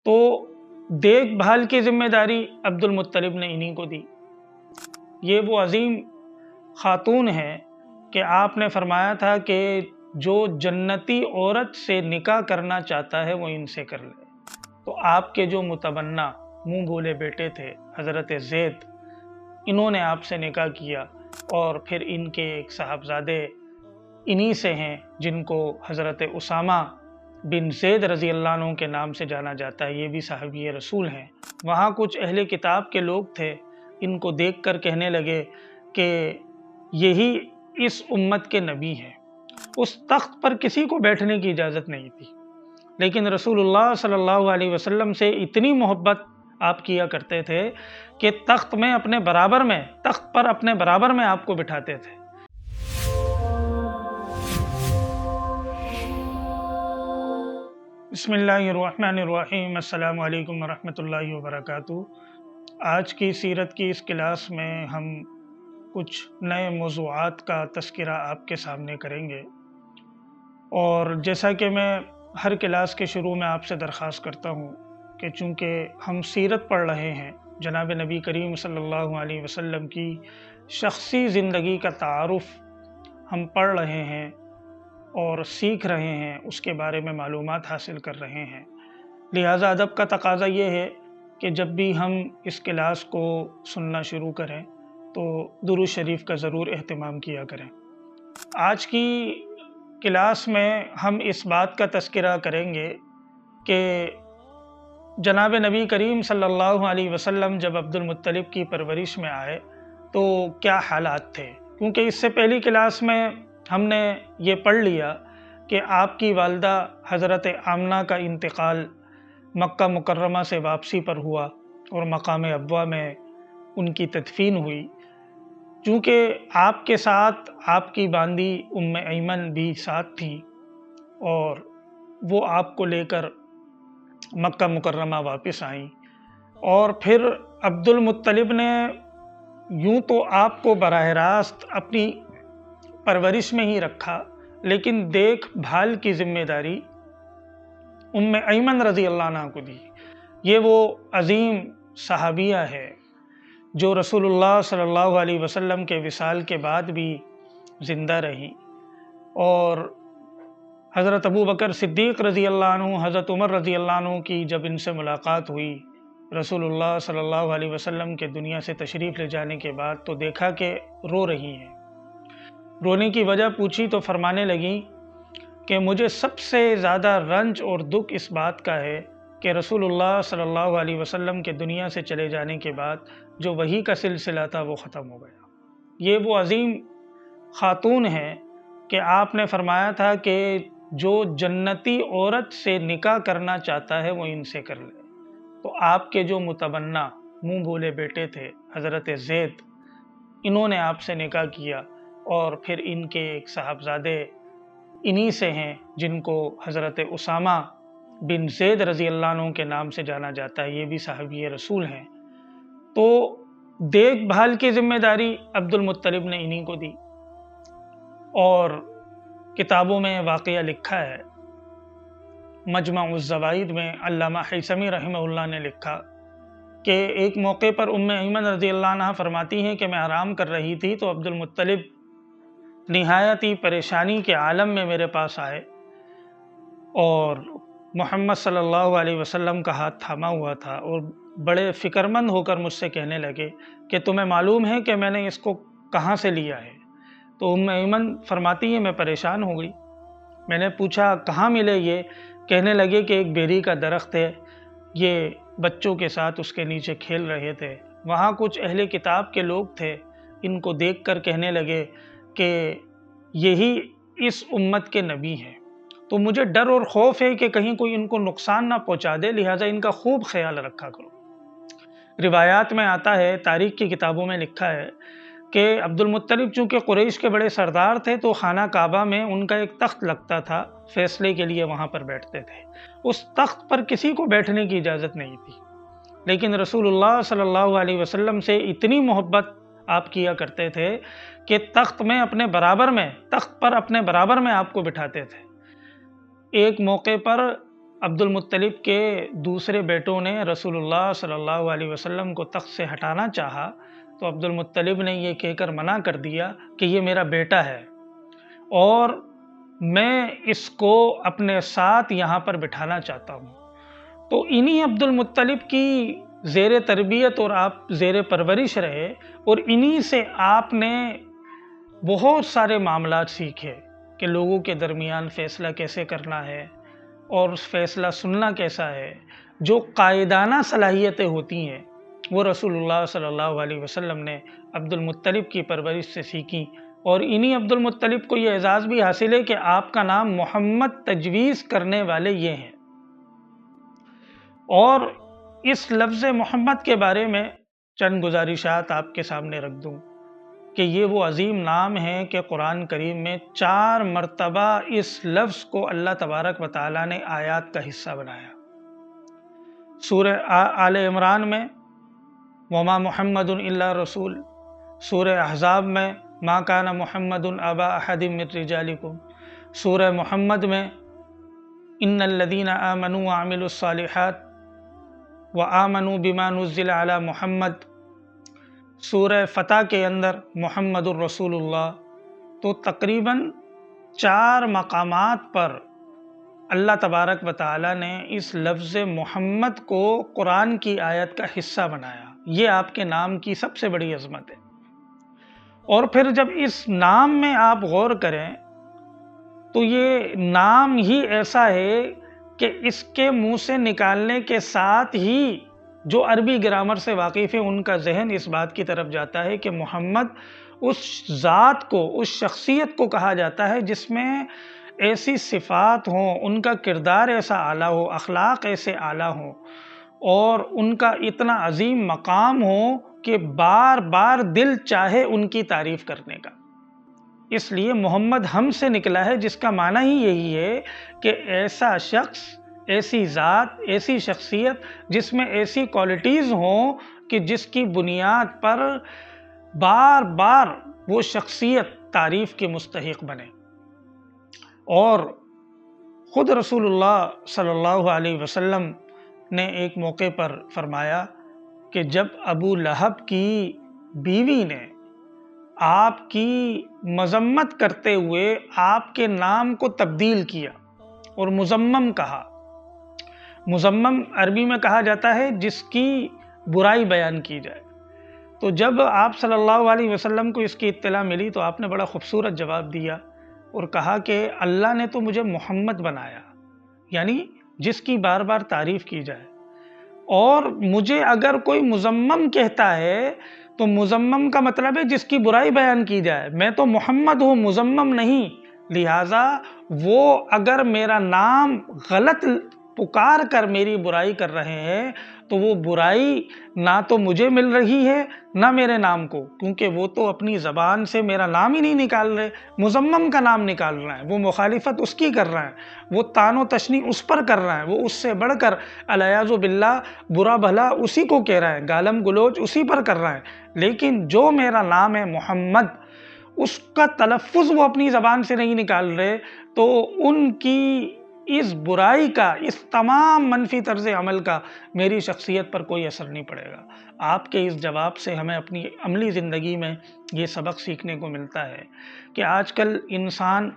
تو دیکھ بھال کی ذمہ داری عبد المطلب نے انہی کو دی۔ یہ وہ عظیم خاتون ہے کہ آپ نے فرمایا تھا کہ جو جنتی عورت سے نکاح کرنا چاہتا ہے وہ ان سے کر لے۔ تو آپ کے جو متبنہ منہ بولے بیٹے تھے حضرت زید، انہوں نے آپ سے نکاح کیا، اور پھر ان کے ایک صاحبزادے انہی سے ہیں جن کو حضرت اسامہ بن زید رضی اللہ عنہ کے نام سے جانا جاتا ہے، یہ بھی صحابی رسول ہیں۔ وہاں کچھ اہل کتاب کے لوگ تھے، ان کو دیکھ کر کہنے لگے کہ یہی اس امت کے نبی ہیں۔ اس تخت پر کسی کو بیٹھنے کی اجازت نہیں تھی، لیکن رسول اللہ صلی اللہ علیہ وسلم سے اتنی محبت آپ کیا کرتے تھے کہ تخت پر اپنے برابر میں آپ کو بٹھاتے تھے۔ بسم اللہ الرحمن الرحیم، السلام علیکم ورحمۃ اللہ وبرکاتہ۔ آج کی سیرت کی اس کلاس میں ہم کچھ نئے موضوعات کا تذکرہ آپ کے سامنے کریں گے، اور جیسا کہ میں ہر کلاس کے شروع میں آپ سے درخواست کرتا ہوں کہ چونکہ ہم سیرت پڑھ رہے ہیں، جناب نبی کریم صلی اللہ علیہ وسلم کی شخصی زندگی کا تعارف ہم پڑھ رہے ہیں اور سیکھ رہے ہیں، اس کے بارے میں معلومات حاصل کر رہے ہیں، لہٰذا ادب کا تقاضا یہ ہے کہ جب بھی ہم اس کلاس کو سننا شروع کریں تو درود شریف کا ضرور اہتمام کیا کریں۔ آج کی کلاس میں ہم اس بات کا تذکرہ کریں گے کہ جناب نبی کریم صلی اللہ علیہ وسلم جب عبد المطلب کی پرورش میں آئے تو کیا حالات تھے، کیونکہ اس سے پہلی کلاس میں ہم نے یہ پڑھ لیا کہ آپ کی والدہ حضرت آمنہ کا انتقال مکہ مکرمہ سے واپسی پر ہوا اور مقام ابوا میں ان کی تدفین ہوئی۔ چونکہ آپ کے ساتھ آپ کی باندی ام ایمن بھی ساتھ تھی، اور وہ آپ کو لے کر مکہ مکرمہ واپس آئیں، اور پھر عبد المطلب نے یوں تو آپ کو براہ راست اپنی پرورش میں ہی رکھا، لیکن دیکھ بھال کی ذمہ داری ام ایمن رضی اللہ عنہ کو دی۔ یہ وہ عظیم صحابیہ ہے جو رسول اللہ صلی اللہ علیہ وسلم کے وصال کے بعد بھی زندہ رہیں، اور حضرت ابو بکر صدیق رضی اللہ عنہ، حضرت عمر رضی اللہ عنہ کی جب ان سے ملاقات ہوئی رسول اللہ صلی اللہ علیہ وسلم کے دنیا سے تشریف لے جانے کے بعد، تو دیکھا کہ رو رہی ہیں۔ رونے کی وجہ پوچھی تو فرمانے لگیں کہ مجھے سب سے زیادہ رنج اور دکھ اس بات کا ہے کہ رسول اللہ صلی اللہ علیہ وسلم کے دنیا سے چلے جانے کے بعد جو وحی کا سلسلہ تھا وہ ختم ہو گیا۔ یہ وہ عظیم خاتون ہے کہ آپ نے فرمایا تھا کہ جو جنتی عورت سے نکاح کرنا چاہتا ہے وہ ان سے کر لے۔ تو آپ کے جو متبنہ منہ بولے بیٹے تھے حضرت زید، انہوں نے آپ سے نکاح کیا، اور پھر ان کے ایک صاحبزادے انہی سے ہیں جن کو حضرت اسامہ بن زید رضی اللہ عنہ کے نام سے جانا جاتا ہے، یہ بھی صحابی رسول ہیں۔ تو دیکھ بھال کی ذمہ داری عبد المطلب نے انہی کو دی، اور کتابوں میں واقعہ لکھا ہے، مجمع الزوائد میں علامہ حیثمی رحمہ اللہ نے لکھا کہ ایک موقع پر ام ایمن رضی اللہ عنہ فرماتی ہیں کہ میں آرام کر رہی تھی تو عبد المطلب نہایت ہی پریشانی کے عالم میں میرے پاس آئے، اور محمد صلی اللہ علیہ وسلم کا ہاتھ تھاما ہوا تھا، اور بڑے فکر مند ہو کر مجھ سے کہنے لگے کہ تمہیں معلوم ہے کہ میں نے اس کو کہاں سے لیا ہے؟ تو ام ایمن فرماتی ہے میں پریشان ہو گئی، میں نے پوچھا کہاں ملے یہ؟ کہنے لگے کہ ایک بیری کا درخت ہے، یہ بچوں کے ساتھ اس کے نیچے کھیل رہے تھے۔ وہاں کچھ اہل کتاب کے لوگ تھے، ان کو دیکھ کر کہنے لگے کہ یہی اس امت کے نبی ہیں، تو مجھے ڈر اور خوف ہے کہ کہیں کوئی ان کو نقصان نہ پہنچا دے، لہٰذا ان کا خوب خیال رکھا کرو۔ روایات میں آتا ہے، تاریخ کی کتابوں میں لکھا ہے کہ عبد المطلب چونکہ قریش کے بڑے سردار تھے تو خانہ کعبہ میں ان کا ایک تخت لگتا تھا، فیصلے کے لیے وہاں پر بیٹھتے تھے۔ اس تخت پر کسی کو بیٹھنے کی اجازت نہیں تھی، لیکن رسول اللہ صلی اللہ علیہ وسلم سے اتنی محبت آپ کیا کرتے تھے کہ تخت پر اپنے برابر میں آپ کو بٹھاتے تھے۔ ایک موقع پر عبد المطلب کے دوسرے بیٹوں نے رسول اللہ صلی اللہ علیہ وسلم کو تخت سے ہٹانا چاہا تو عبد المطلب نے یہ کہہ کر منع کر دیا کہ یہ میرا بیٹا ہے اور میں اس کو اپنے ساتھ یہاں پر بٹھانا چاہتا ہوں۔ تو انہی عبد المطلب کی زیر تربیت اور آپ زیر پرورش رہے اور انہی سے آپ نے بہت سارے معاملات سیکھے کہ لوگوں کے درمیان فیصلہ کیسے کرنا ہے اور فیصلہ سننا کیسا ہے۔ جو قائدانہ صلاحیتیں ہوتی ہیں وہ رسول اللہ صلی اللہ علیہ وسلم نے عبد المطلب کی پرورش سے سیکھی، اور انہی عبد المطلب کو یہ اعزاز بھی حاصل ہے کہ آپ کا نام محمد تجویز کرنے والے یہ ہیں۔ اور اس لفظ محمد کے بارے میں چند گزارشات آپ کے سامنے رکھ دوں کہ یہ وہ عظیم نام ہے کہ قرآن کریم میں 4 مرتبہ اس لفظ کو اللہ تبارک و تعالیٰ نے آیات کا حصہ بنایا۔ سورہ آل عمران میں وما محمد الا رسول، سورہ احزاب میں ما کان محمد ابا احد من رجالکم، سورہ محمد میں ان الذین آمنوا وعملوا الصالحات وآمنوا بما نزل علی محمد، سورہ فتح کے اندر محمد الرسول اللہ۔ تو تقریباً 4 مقامات پر اللہ تبارک و تعالیٰ نے اس لفظ محمد کو قرآن کی آیت کا حصہ بنایا۔ یہ آپ کے نام کی سب سے بڑی عظمت ہے۔ اور پھر جب اس نام میں آپ غور کریں تو یہ نام ہی ایسا ہے کہ اس کے منہ سے نکالنے کے ساتھ ہی جو عربی گرامر سے واقف ہے ان کا ذہن اس بات کی طرف جاتا ہے کہ محمد اس ذات کو، اس شخصیت کو کہا جاتا ہے جس میں ایسی صفات ہوں، ان کا کردار ایسا اعلیٰ ہو، اخلاق ایسے اعلیٰ ہوں اور ان کا اتنا عظیم مقام ہو کہ بار بار دل چاہے ان کی تعریف کرنے کا۔ اس لیے محمد ہم سے نکلا ہے، جس کا معنی ہی یہی ہے کہ ایسا شخص، ایسی ذات، ایسی شخصیت جس میں ایسی کوالٹیز ہوں کہ جس کی بنیاد پر بار بار وہ شخصیت تعریف کے مستحق بنے۔ اور خود رسول اللہ صلی اللہ علیہ وسلم نے ایک موقع پر فرمایا کہ جب ابو لہب کی بیوی نے آپ کی مذمت کرتے ہوئے آپ کے نام کو تبدیل کیا اور مذمم کہا۔ مذمم عربی میں کہا جاتا ہے جس کی برائی بیان کی جائے۔ تو جب آپ صلی اللہ علیہ وسلم کو اس کی اطلاع ملی تو آپ نے بڑا خوبصورت جواب دیا اور کہا کہ اللہ نے تو مجھے محمد بنایا، یعنی جس کی بار بار تعریف کی جائے، اور مجھے اگر کوئی مذمم کہتا ہے تو مذمم کا مطلب ہے جس کی برائی بیان کی جائے، میں تو محمد ہوں، مذمم نہیں۔ لہٰذا وہ اگر میرا نام غلط پکار کر میری برائی کر رہے ہیں تو وہ برائی نہ تو مجھے مل رہی ہے نہ میرے نام کو، کیونکہ وہ تو اپنی زبان سے میرا نام ہی نہیں نکال رہے، مذمم کا نام نکال رہے ہیں، وہ مخالفت اس کی کر رہے ہیں، وہ طعن و تشنیع اس پر کر رہے ہیں، وہ اس سے بڑھ کر الیاذ باللہ برا بھلا اسی کو کہہ رہے ہیں، گالم گلوچ اسی پر کر رہے ہیں۔ لیکن جو میرا نام ہے محمد، اس کا تلفظ وہ اپنی زبان سے نہیں نکال رہے، تو ان کی اس برائی کا، اس تمام منفی طرز عمل کا میری شخصیت پر کوئی اثر نہیں پڑے گا۔ آپ کے اس جواب سے ہمیں اپنی عملی زندگی میں یہ سبق سیکھنے کو ملتا ہے کہ آج کل انسان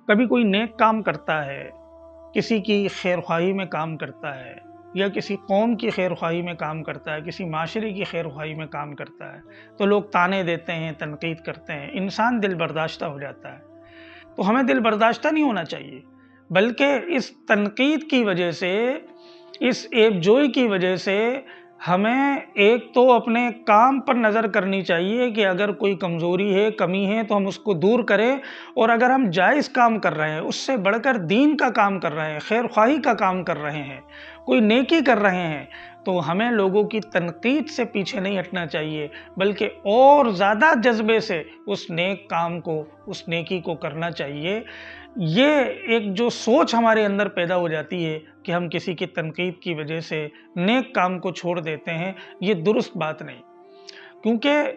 کبھی کوئی نیک کام کرتا ہے، کسی کی خیرخواہی میں کام کرتا ہے یا کسی قوم کی خیرخواہی میں کام کرتا ہے، کسی معاشرے کی خیرخواہی میں کام کرتا ہے، تو لوگ طعنے دیتے ہیں، تنقید کرتے ہیں، انسان دل برداشتہ ہو جاتا ہے۔ تو ہمیں دل برداشتہ نہیں ہونا چاہیے، بلکہ اس تنقید کی وجہ سے، اس عیب جوئی کی وجہ سے ہمیں ایک تو اپنے کام پر نظر کرنی چاہیے کہ اگر کوئی کمزوری ہے، کمی ہے تو ہم اس کو دور کریں، اور اگر ہم جائز کام کر رہے ہیں، اس سے بڑھ کر دین کا کام کر رہے ہیں، خیر خواہی کا کام کر رہے ہیں، کوئی نیکی کر رہے ہیں، تو ہمیں لوگوں کی تنقید سے پیچھے نہیں ہٹنا چاہیے، بلکہ اور زیادہ جذبے سے اس نیک کام کو، اس نیکی کو کرنا چاہیے۔ یہ ایک جو سوچ ہمارے اندر پیدا ہو جاتی ہے کہ ہم کسی کی تنقید کی وجہ سے نیک کام کو چھوڑ دیتے ہیں، یہ درست بات نہیں، کیونکہ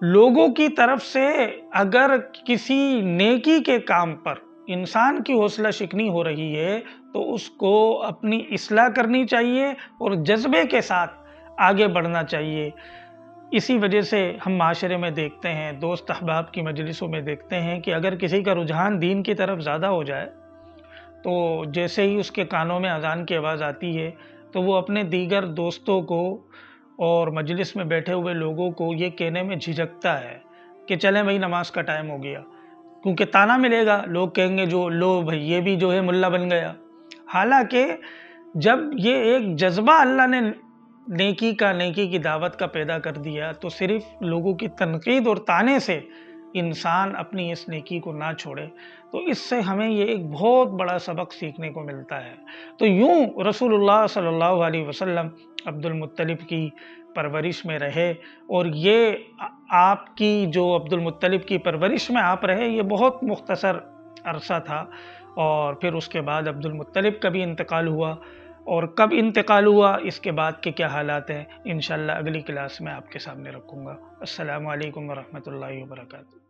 لوگوں کی طرف سے اگر کسی نیکی کے کام پر انسان کی حوصلہ شکنی ہو رہی ہے تو اس کو اپنی اصلاح کرنی چاہیے اور جذبے کے ساتھ آگے بڑھنا چاہیے۔ اسی وجہ سے ہم معاشرے میں دیکھتے ہیں، دوست احباب کی مجلسوں میں دیکھتے ہیں کہ اگر کسی کا رجحان دین کی طرف زیادہ ہو جائے تو جیسے ہی اس کے کانوں میں اذان کی آواز آتی ہے تو وہ اپنے دیگر دوستوں کو اور مجلس میں بیٹھے ہوئے لوگوں کو یہ کہنے میں جھجکتا ہے کہ چلیں بھائی نماز کا ٹائم ہو گیا، کیونکہ طعنہ ملے گا، لوگ کہیں گے جو لو بھائی یہ بھی جو ہے ملا بن گیا۔ حالانکہ جب یہ ایک جذبہ اللہ نے نیکی کی دعوت کا پیدا کر دیا تو صرف لوگوں کی تنقید اور طعنے سے انسان اپنی اس نیکی کو نہ چھوڑے۔ تو اس سے ہمیں یہ ایک بہت بڑا سبق سیکھنے کو ملتا ہے۔ تو یوں رسول اللہ صلی اللہ علیہ وسلم عبد المطلب کی پرورش میں رہے، اور یہ آپ کی جو عبد المطلب کی پرورش میں آپ رہے یہ بہت مختصر عرصہ تھا، اور پھر اس کے بعد عبد المطلب کا بھی انتقال ہوا، اور کب انتقال ہوا اس کے بعد کے کیا حالات ہیں انشاءاللہ اگلی کلاس میں آپ کے سامنے رکھوں گا۔ السلام علیکم ورحمۃ اللہ وبرکاتہ۔